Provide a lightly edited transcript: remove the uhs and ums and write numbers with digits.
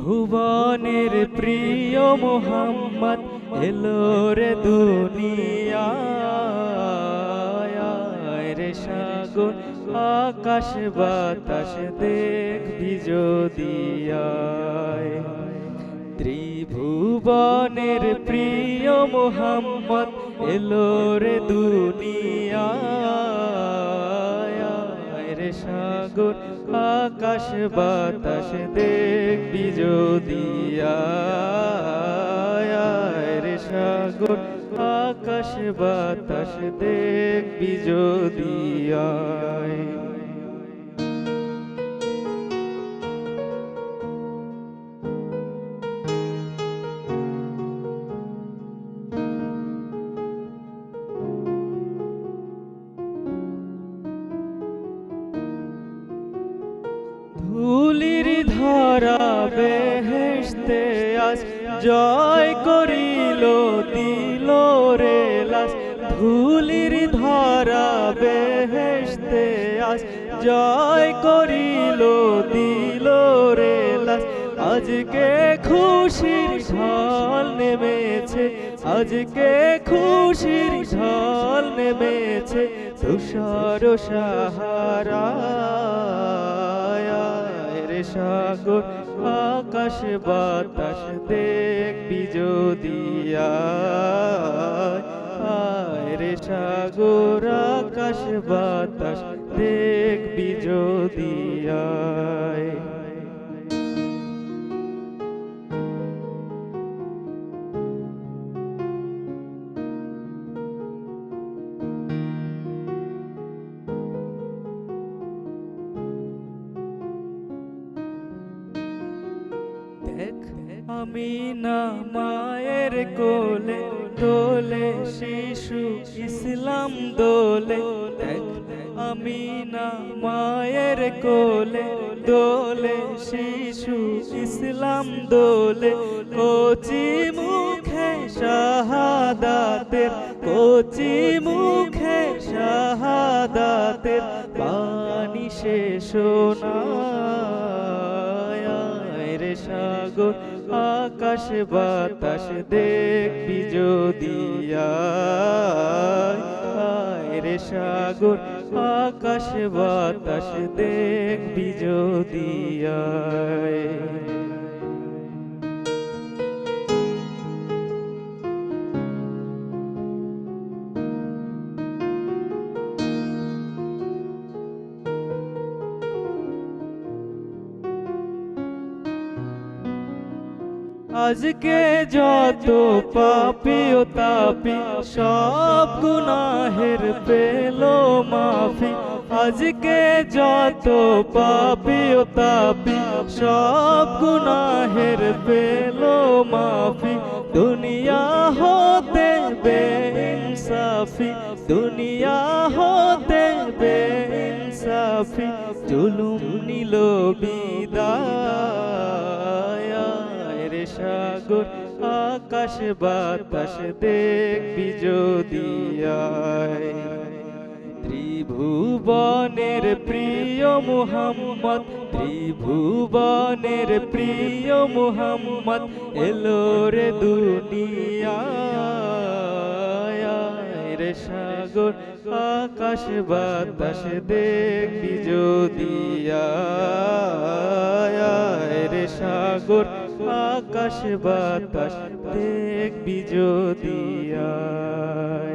ত্রিভুবনের প্রিয় মোহাম্মদ এলো রে দুনিয়ায় রে সাগর আকাশ বাতাস দেখবি যদি আয়। ত্রিভুবনের প্রিয় মোহাম্মদ এলো রে দুনিয়ায় রে সাগর আকাশ বাতাস দেখবি যদি আয় রে সাগর আকাশ বাতাস দেখবি যদি আয়। ধুলির ধরা বেহেশতে আজ জয় করিল দিল রে লাস। ধুলির ধরা বেহেশতে আজ জয় করিল দিল রে লাস। আজকে খুশির ঢল নেমেছে, আজকে খুশির ঢল নেমেছে তুষার সাহারা রে সাগর আকাশ বাতাস দেখবি যদি আয় রে সাগর আকাশ বাতাস দেখবি যদি আয়। আমিনা মায়ের কোলে দোলে শিশু ইসলাম দোলে। আমিনা মায়ের কোলে দোলে শিশু ইসলাম দোলে। কচি মুখে শাহাদাতের, কচি মুখে শাহাদাতের বাণী সে শোনায় রে সাগর আকাশ বাতাস দেখবি যদি আয় রে সাগর আকাশ বাতাস দেখবি যদি আয়। আজকে যত পাপী ও তাপী সব গুনাহের পেল মাফি। আজকে যত পাপী ও তাপী সব গুনাহের পেল মাফি। দুনিয়া হতে বেইনসাফি, দুনিয়া হতে বেইনসাফি জুলুম নিল বিদায় রে সাগর আকাশ বাতাস দেখবি যদি আয়। ত্রিভুবনের প্রিয় মোহাম্মদ, ত্রিভুবনের প্রিয় মোহাম্মদ এলো রে দুনিয়ায় রে সাগর আকাশ বাতাস দেখবি যদি আয় রে সাগর আকাশ বাতাস দেখবি যদি আয়।